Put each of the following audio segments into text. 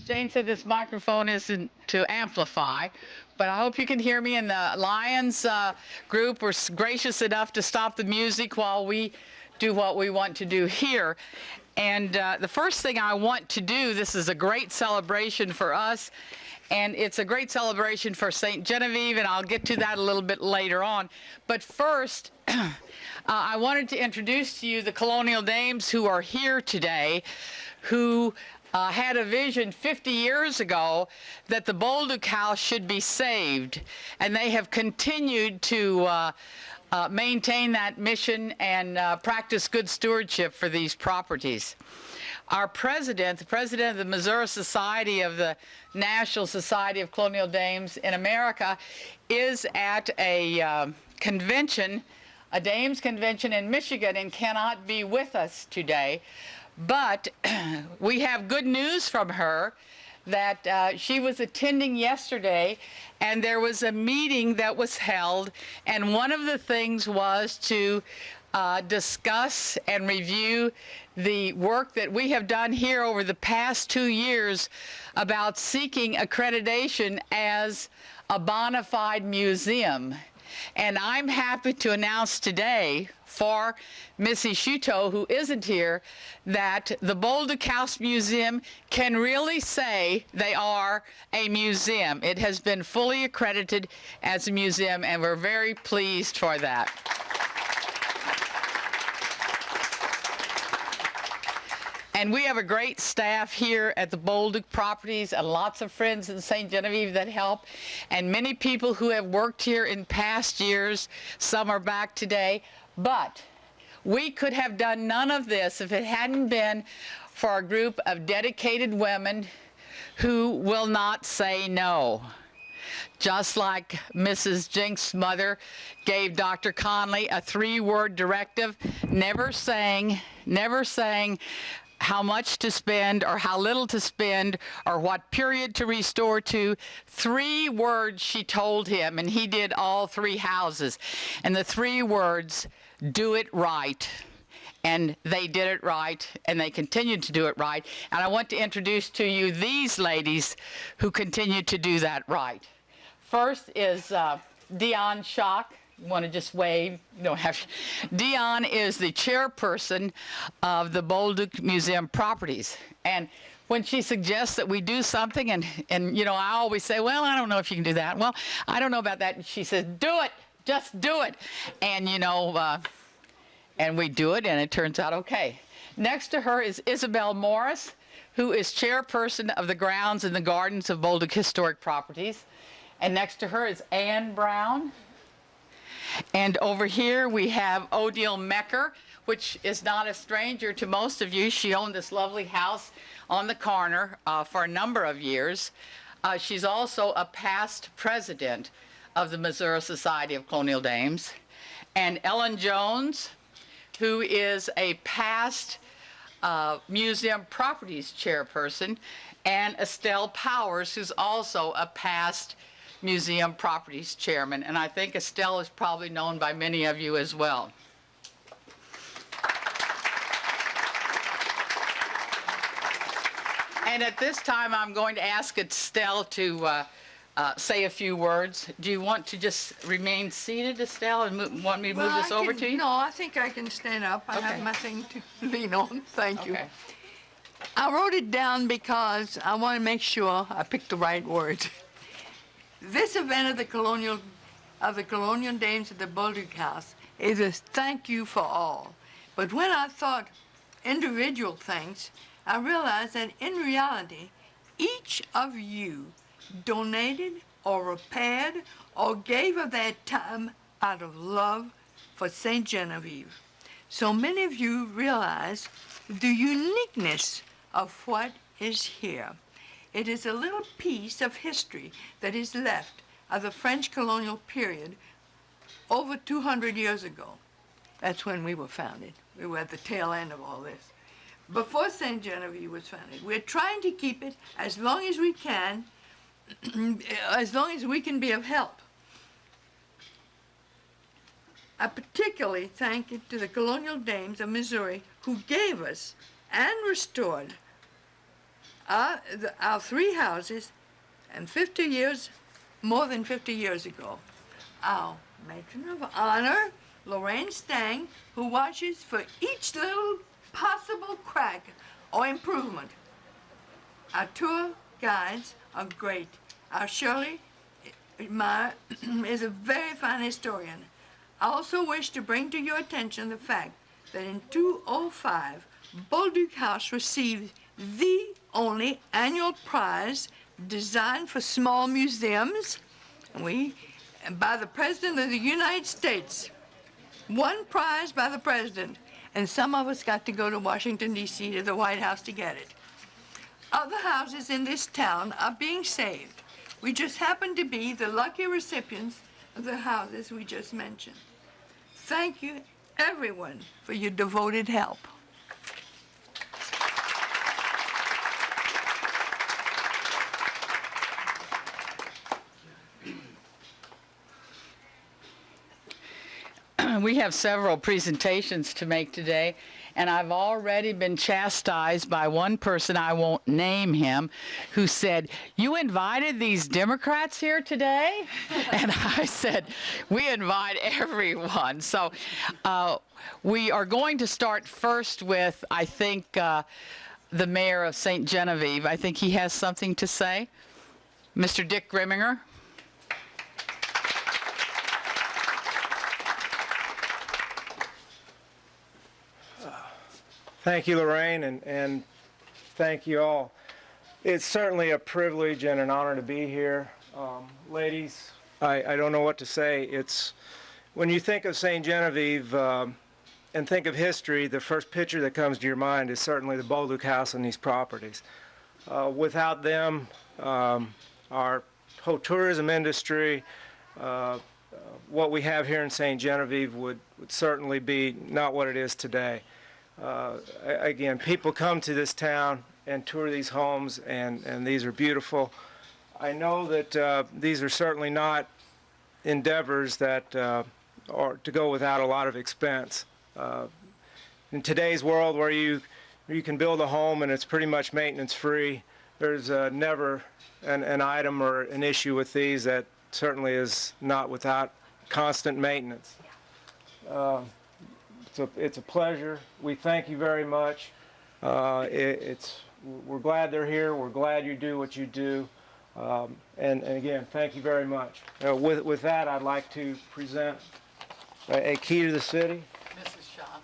Jane said this microphone isn't to amplify, but I hope you can hear me. And the Lions group were gracious enough to stop the music while we do what we want to do here. And the first thing I want to do, this is a great celebration for us, and it's a great celebration for SteGenTV, and I'll get to that a little bit later on. But first, I wanted to introduce to you the Colonial Dames who are here today, who had a vision 50 years ago that the Balduc house should be saved, and they have continued to maintain that mission and practice good stewardship for these properties. Our president, the president of the Missouri Society of the National Society of Colonial Dames in America, is at a convention, a Dames convention in Michigan, and cannot be with us today. But we have good news from her that she was attending yesterday, and there was a meeting that was held, and one of the things was to discuss and review the work that we have done here over the past 2 years about seeking accreditation as a bona fide museum. And I'm happy to announce today for Missy Shuto, who isn't here, that the Balduc House Museum can really say they are a museum. It has been fully accredited as a museum, and we're very pleased for that. And we have a great staff here at the Balduc properties, and lots of friends in SteGenTV that help, and many people who have worked here in past years. Some are back today. But we could have done none of this if it hadn't been for a group of dedicated women who will not say no. Just like Mrs. Jinks' mother gave Dr. Conley a 3-word directive, never saying how much to spend or how little to spend or what period to restore to. 3 words she told him, and he did all 3 houses. And the 3 words, do it right. And they did it right, and they continued to do it right. And I want to introduce to you these ladies who continue to do that right. First is Dion Schock. You want to just wave? You don't have. Dion is the chairperson of the Balduc Museum properties. And when she suggests that we do something, and you know, I always say, well, I don't know if you can do that. Well, I don't know about that. And she says, do it. Just do it. And, you know, and we do it, and it turns out okay. Next to her is Isabel Morris, who is chairperson of the grounds and the gardens of Balduc Historic Properties. And next to her is Ann Brown. And over here we have Odile Mecker, which is not a stranger to most of you. She owned this lovely house on the corner for a number of years. She's also a past president of the Missouri Society of Colonial Dames. And Ellen Jones, who is a past museum properties chairperson, and Estelle Powers, who's also a past museum properties chairman. And I think Estelle is probably known by many of you as well. And at this time, I'm going to ask Estelle to say a few words. Do you want to just remain seated, Estelle, and want me to move this over to you? No, I think I can stand up. I have nothing to lean on. Thank you. I wrote it down because I want to make sure I picked the right words. This event of the Colonial Dames at the Balduc House is a thank you for all. But when I thought individual thanks, I realized that in reality, each of you donated or repaired or gave of their time out of love for SteGenTV. So many of you realize the uniqueness of what is here. It is a little piece of history that is left of the French colonial period over 200 years ago. That's when we were founded. We were at the tail end of all this. Before SteGenTV was founded, we're trying to keep it as long as we can, as long as we can be of help. I particularly thank it to the Colonial Dames of Missouri who gave us and restored our three houses, and 50 years, more than 50 years ago, our matron of honor, Lorraine Stang, who watches for each little possible crack or improvement. Our tour guides are great. Our Shirley is a very fine historian. I also wish to bring to your attention the fact that in 2005, Balduc House received the only annual prize designed for small museums by the President of the United States. One prize by the President, and some of us got to go to Washington, D.C. to the White House to get it. Other houses in this town are being saved. We just happen to be the lucky recipients of the houses we just mentioned. Thank you, everyone, for your devoted help. We have several presentations to make today, and I've already been chastised by one person, I won't name him, who said, "You invited these Democrats here today?" And I said, "We invite everyone." So we are going to start first with, I think, the mayor of St. Genevieve. I think he has something to say. Mr. Dick Grimminger. Thank you, Lorraine, and thank you all. It's certainly a privilege and an honor to be here. Ladies, I don't know what to say. It's when you think of St. Genevieve and think of history, the first picture that comes to your mind is certainly the Balduc House and these properties. Without them, our whole tourism industry, what we have here in St. Genevieve would certainly be not what it is today. Again, people come to this town and tour these homes, and these are beautiful. I know that these are certainly not endeavors that are to go without a lot of expense. In today's world where you can build a home and it's pretty much maintenance free, there's never an item or an issue with these that certainly is not without constant maintenance. It's a pleasure. We thank you very much. We're glad they're here. We're glad you do what you do. And again, thank you very much. With that, I'd like to present a key to the city. Mrs. Shaw.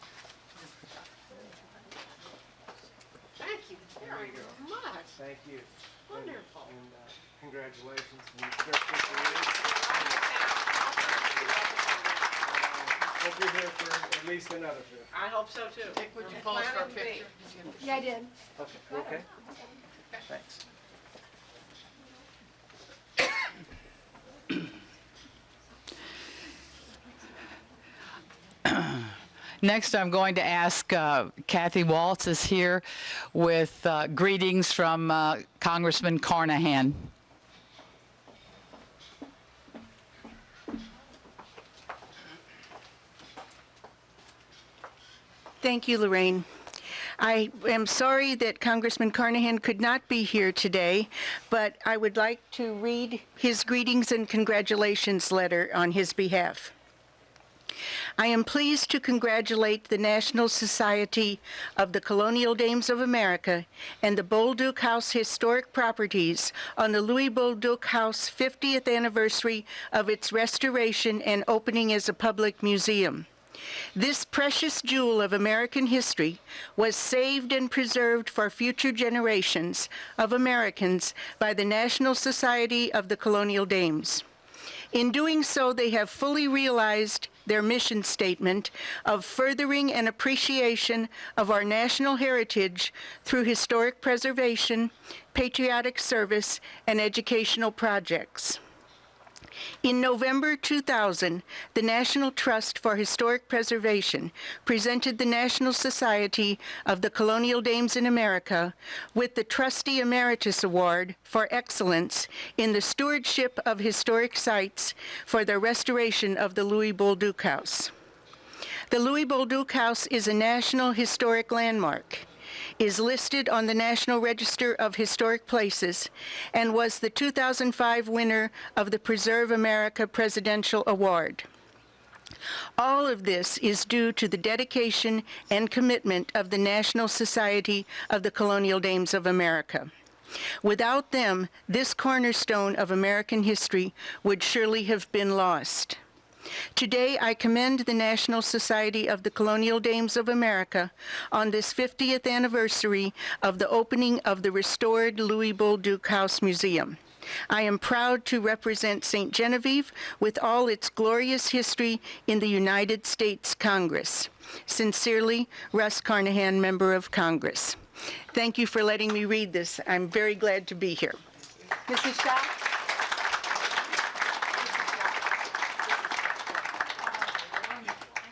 Thank you very much. Thank you. Wonderful. And congratulations. Hope you're here for at least another trip. I hope so too. Dick, would you pose for a picture? Yeah, I did. Okay. You okay? Thanks. Next, I'm going to ask Kathy Waltz is here with greetings from Congressman Carnahan. Thank you, Lorraine. I am sorry that Congressman Carnahan could not be here today, but I would like to read his greetings and congratulations letter on his behalf. I am pleased to congratulate the National Society of the Colonial Dames of America and the Balduc House Historic Properties on the Louis Balduc House 50th anniversary of its restoration and opening as a public museum. This precious jewel of American history was saved and preserved for future generations of Americans by the National Society of the Colonial Dames. In doing so, they have fully realized their mission statement of furthering an appreciation of our national heritage through historic preservation, patriotic service, and educational projects. In November 2000, the National Trust for Historic Preservation presented the National Society of the Colonial Dames in America with the Trustee Emeritus Award for Excellence in the Stewardship of Historic Sites for the restoration of the Louis Balduc House. The Louis Balduc House is a National Historic Landmark. is listed on the National Register of Historic Places and was the 2005 winner of the Preserve America Presidential Award. All of this is due to the dedication and commitment of the National Society of the Colonial Dames of America. Without them, this cornerstone of American history would surely have been lost. Today, I commend the National Society of the Colonial Dames of America on this 50th anniversary of the opening of the restored Louis Balduc House Museum. I am proud to represent St. Genevieve with all its glorious history in the United States Congress. Sincerely, Russ Carnahan, Member of Congress. Thank you for letting me read this. I'm very glad to be here. Mrs. Shaw?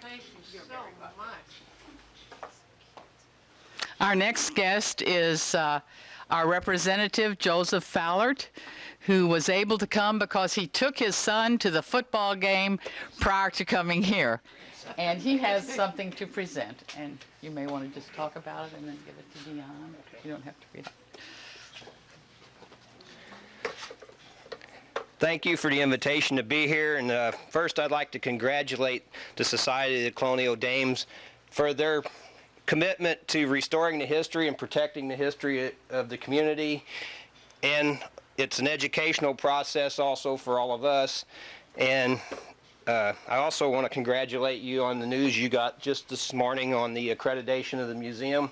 Thank you so much. Our next guest is our representative, Joseph Fallert, who was able to come because he took his son to the football game prior to coming here. And he has something to present, and you may want to just talk about it and then give it to Dion. You don't have to read it. Thank you for the invitation to be here. And first, I'd like to congratulate the Society of the Colonial Dames for their commitment to restoring the history and protecting the history of the community. And it's an educational process also for all of us. And I also want to congratulate you on the news you got just this morning on the accreditation of the museum.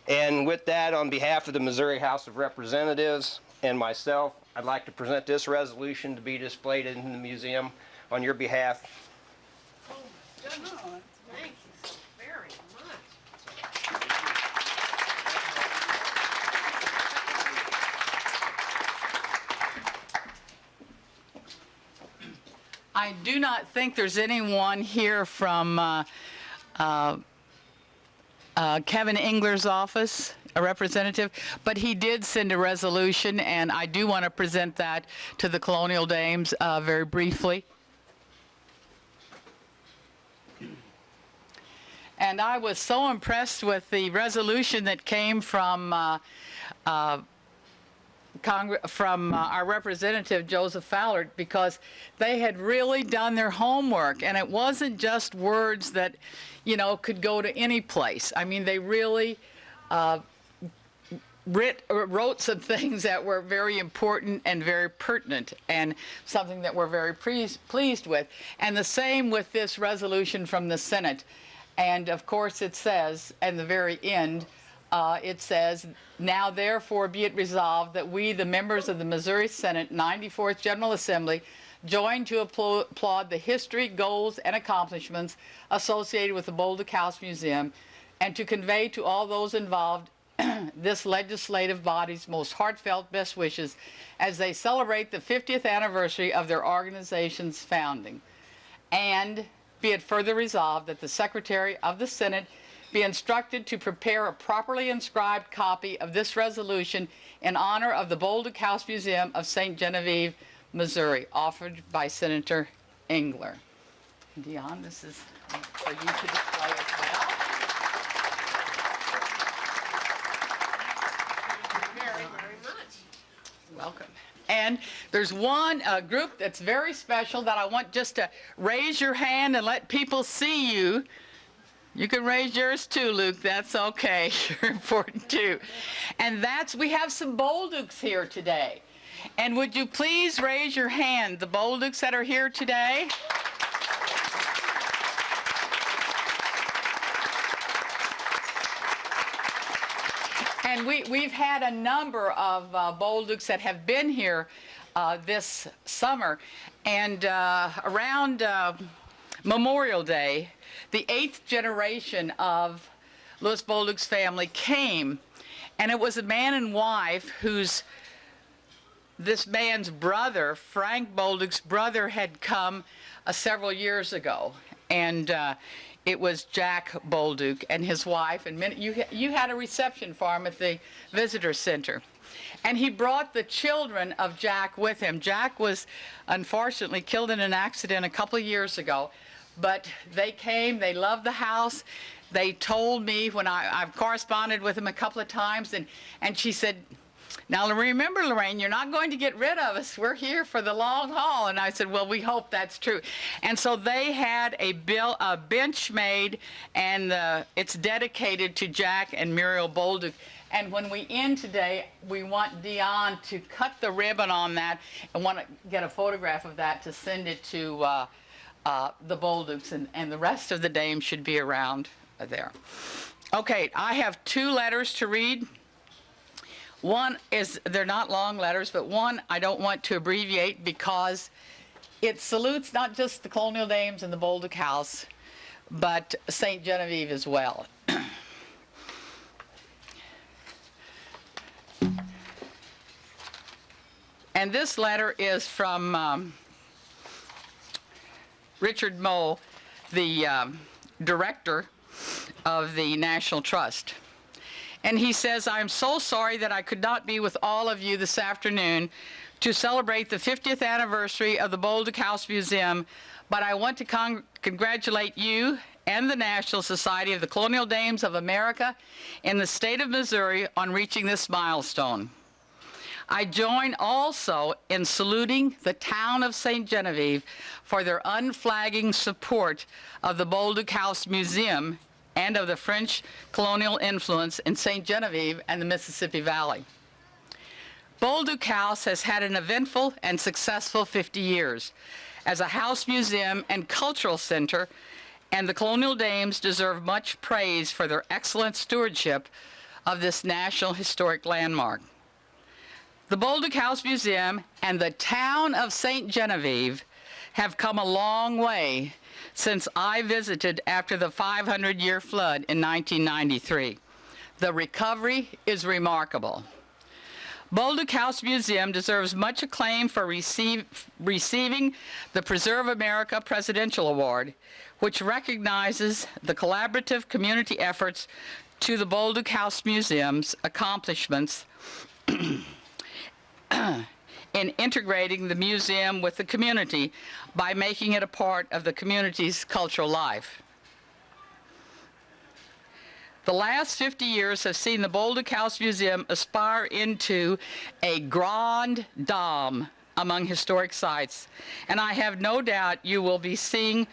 And with that, on behalf of the Missouri House of Representatives and myself, I'd like to present this resolution to be displayed in the museum on your behalf. Oh, goodness. Thank you so very much. I do not think there's anyone here from Kevin Engler's office, a representative, but he did send a resolution, and I do want to present that to the Colonial Dames very briefly. And I was so impressed with the resolution that came from our representative, Joseph Fallert, because they had really done their homework, and it wasn't just words that, you know, could go to any place. I mean, they really wrote some things that were very important and very pertinent, and something that we're very pleased with. And the same with this resolution from the Senate. And of course it says, at the very end, it says, now therefore be it resolved that we, the members of the Missouri Senate 94th General Assembly, join to applaud the history, goals, and accomplishments associated with the Balduc House Museum, and to convey to all those involved this legislative body's most heartfelt best wishes as they celebrate the 50th anniversary of their organization's founding. And be it further resolved that the Secretary of the Senate be instructed to prepare a properly inscribed copy of this resolution in honor of the Balduc House Museum of St. Genevieve, Missouri, offered by Senator Engler. Dion, this is for you to display as well. Very, very much. Welcome. And there's one group that's very special that I want just to raise your hand and let people see you. You can raise yours too, Luke. That's okay. You're important too. And we have some Balducs here today. And would you please raise your hand, the Balducs that are here today? And we've had a number of Balducs that have been here this summer. And around Memorial Day, the 8th generation of Louis Balduc's family came, and it was a man and wife this man's brother, Frank Balduc's brother, had come several years ago. And it was Jack Balduc and his wife, and you had a reception for him at the visitor center. And he brought the children of Jack with him. Jack was unfortunately killed in an accident a couple of years ago, but they came, they loved the house, they told me when I've corresponded with them a couple of times, and she said, now remember, Lorraine, you're not going to get rid of us. We're here for the long haul. And I said, well, we hope that's true. And so they had a bench made, and it's dedicated to Jack and Muriel Balduc. And when we end today, we want Dion to cut the ribbon on that and want to get a photograph of that to send it to the Balducs, and the rest of the dames should be around there. Okay, I have 2 letters to read. One is, they're not long letters, but one I don't want to abbreviate because it salutes not just the Colonial Dames and the Balduc House, but St. Genevieve as well. And this letter is from Richard Moe, the director of the National Trust. And he says, I'm so sorry that I could not be with all of you this afternoon to celebrate the 50th anniversary of the Balduc House Museum, but I want to congratulate you and the National Society of the Colonial Dames of America in the state of Missouri on reaching this milestone. I join also in saluting the town of St. Genevieve for their unflagging support of the Balduc House Museum and of the French colonial influence in St. Genevieve and the Mississippi Valley. Balduc House has had an eventful and successful 50 years as a house museum and cultural center, and the Colonial Dames deserve much praise for their excellent stewardship of this national historic landmark. The Balduc House Museum and the town of St. Genevieve have come a long way since I visited after the 500-year flood in 1993. The recovery is remarkable. Balduc House Museum deserves much acclaim for receiving the Preserve America Presidential Award, which recognizes the collaborative community efforts to the Balduc House Museum's accomplishments in integrating the museum with the community by making it a part of the community's cultural life. The last 50 years have seen the Balduc House Museum aspire into a grande dame among historic sites, and I have no doubt we will be seeing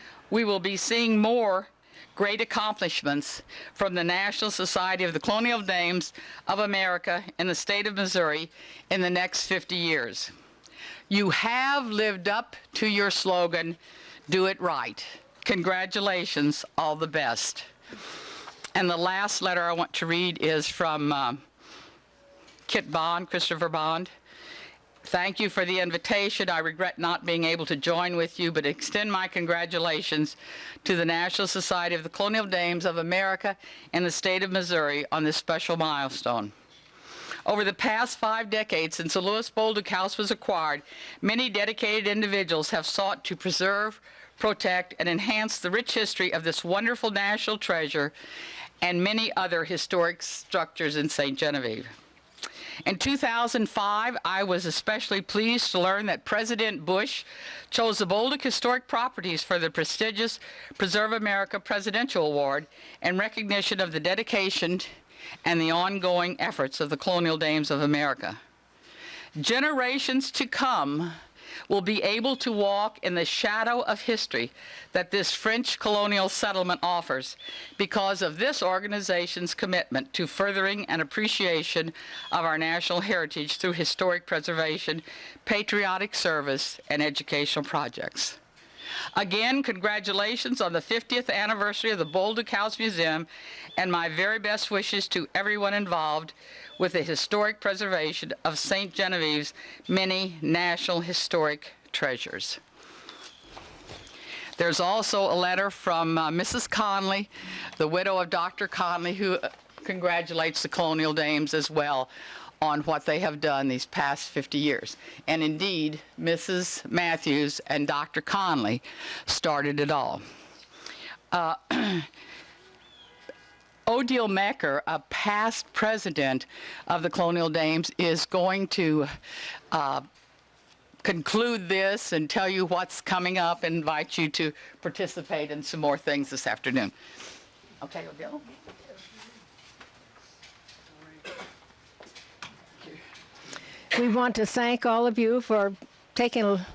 more great accomplishments from the National Society of the Colonial Dames of America in the state of Missouri in the next 50 years. You have lived up to your slogan, do it right. Congratulations, all the best. And the last letter I want to read is from Kit Bond, Christopher Bond. Thank you for the invitation. I regret not being able to join with you, but extend my congratulations to the National Society of the Colonial Dames of America in the state of Missouri on this special milestone. Over the past 5 decades since the Louis Balduc House was acquired, many dedicated individuals have sought to preserve, protect, and enhance the rich history of this wonderful national treasure and many other historic structures in St. Genevieve. In 2005, I was especially pleased to learn that President Bush chose the Balduc Historic Properties for the prestigious Preserve America Presidential Award in recognition of the dedication and the ongoing efforts of the Colonial Dames of America. Generations to come will be able to walk in the shadow of history that this French colonial settlement offers because of this organization's commitment to furthering an appreciation of our national heritage through historic preservation, patriotic service, and educational projects. Again, congratulations on the 50th anniversary of the Balduc House Museum, and my very best wishes to everyone involved with the historic preservation of St. Genevieve's many national historic treasures. There's also a letter from Mrs. Conley, the widow of Dr. Conley, who congratulates the Colonial Dames as well on what they have done these past 50 years. And indeed, Mrs. Matthews and Dr. Conley started it all. Odile Mecker, a past president of the Colonial Dames, is going to conclude this and tell you what's coming up and invite you to participate in some more things this afternoon. Okay, Odile. We want to thank all of you for taking a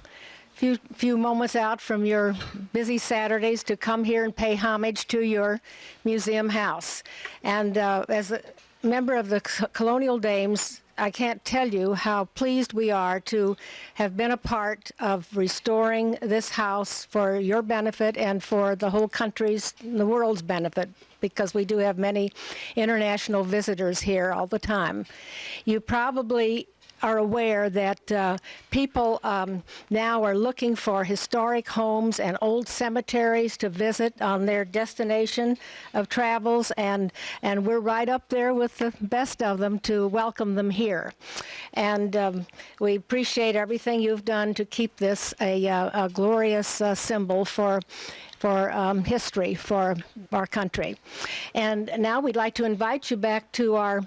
few moments out from your busy Saturdays to come here and pay homage to your museum house. And as a member of the Colonial Dames, I can't tell you how pleased we are to have been a part of restoring this house for your benefit and for the whole country's, the world's benefit, because we do have many international visitors here all the time. You probably are aware that people now are looking for historic homes and old cemeteries to visit on their destination of travels, and we're right up there with the best of them to welcome them here. And we appreciate everything you've done to keep this a glorious symbol for history for our country. And now we'd like to invite you back to our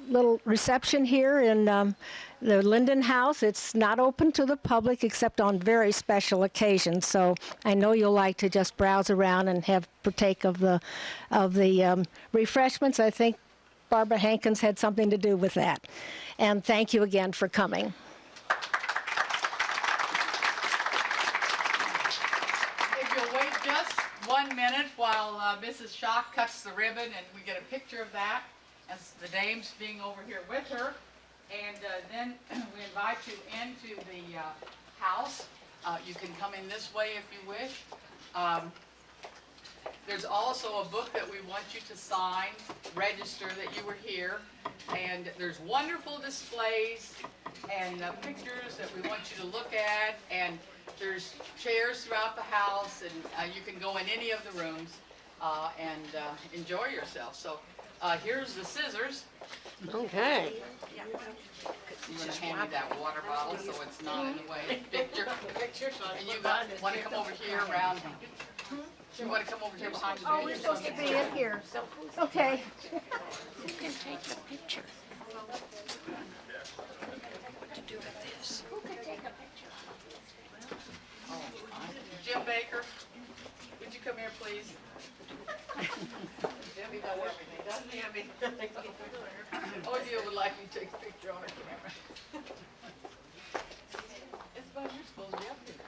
little reception here in the Linden House. It's not open to the public except on very special occasions, so I know you'll like to just browse around and have partake of the refreshments. I think Barbara Hankins had something to do with that. And thank you again for coming. If you'll wait just 1 minute while Mrs. Schock cuts the ribbon and we get a picture of that, as the dames being over here with her. And then we invite you into the house. You can come in this way if you wish. There's also a book that we want you to sign, register that you were here. And there's wonderful displays and pictures that we want you to look at. And there's chairs throughout the house, and you can go in any of the rooms and enjoy yourself. So here's the scissors. Okay. I'm going to hand you that water bottle so it's not in the way. Picture. And you want to come over here around. You want to come over here behind the bench? Oh, we're supposed to be in here, so, okay. You can take the picture. What to do with this? Who can take a picture? Jim Baker, would you come here, please? Debbie does everything, doesn't Debbie? Odile would like me to take a picture on her camera. It's about you're supposed to be up here.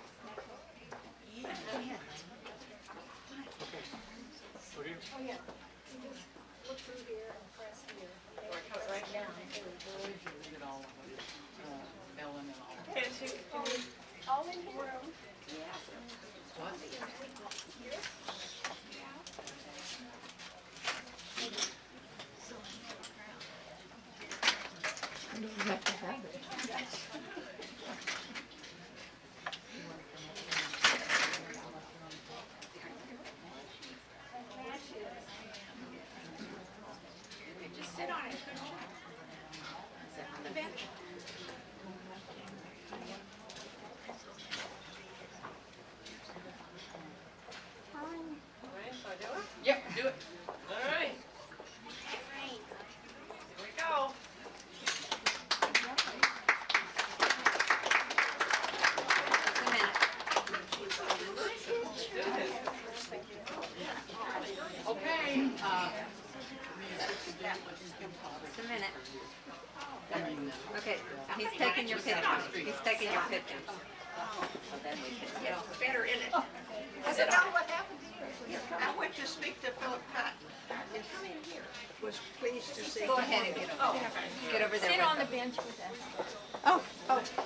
Oh, yeah. You just look through here and press here. Right down. Look at all of them. Ellen and all of them. All in here. What? Just sit on it. Sit on the bench. Yep, do it. All right. Here we go. Okay. Just a minute. Okay, he's taking your picture. He's taking your picture. So then we can get Better in it. sit on it. What happened to you? I went to speak to Philip Patton and was pleased to see. Go ahead and get over there. Get over there. Sit with on the them. bench with us. Oh,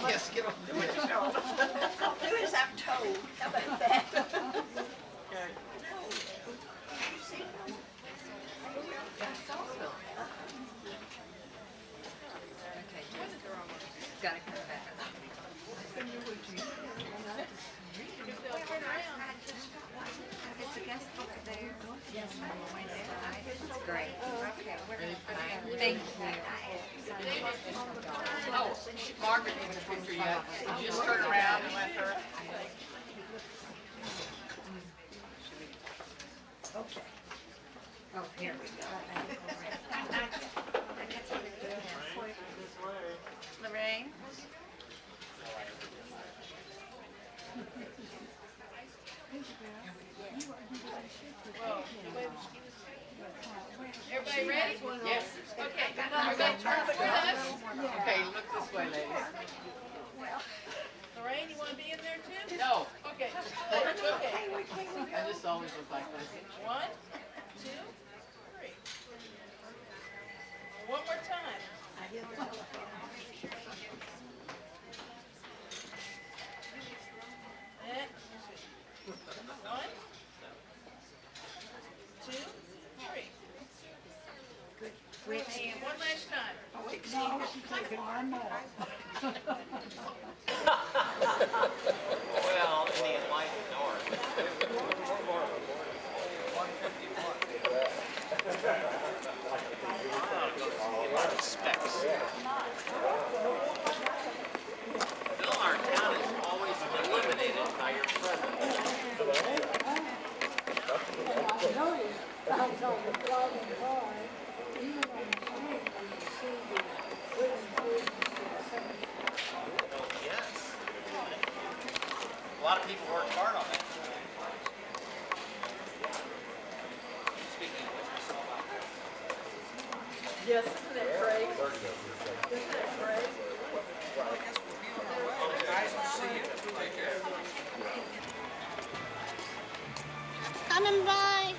Yes, get over there. Who is that toad? How about that? okay. Just gotta come back. Is the guest book there? Yes. It's great. Okay, thank you. Oh, Margaret needs a picture yet. You just turn around and let her. Okay. Oh, here we go. Lorraine? Well, the way she was Okay, ready? Yes. Okay, are they turn with us? Okay, look this way, ladies. Lorraine, you want to be in there too? No, Okay. Okay. I just always look like this. 1, 2, 3. One more time. And 1, 2, 3. And one last time. Well, in the enlightened north. Specs. Bill, our town is always eliminated by your presence. Yes. A lot of people work hard on that. Speaking of which, I saw about that. Yes, isn't it great? Isn't it great? Coming by.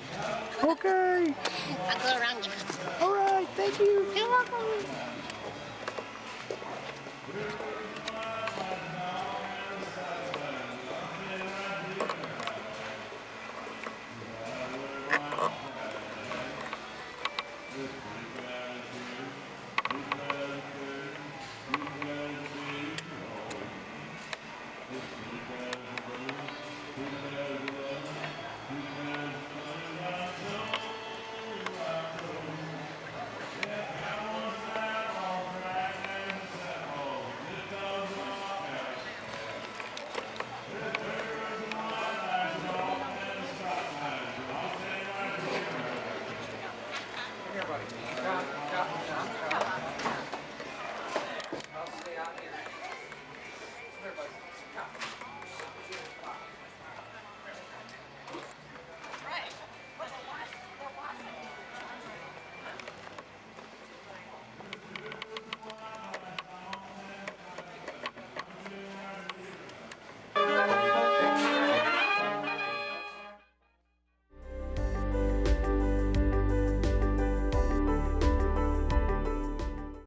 Okay. I'll go around you. All right. Thank you. You're welcome.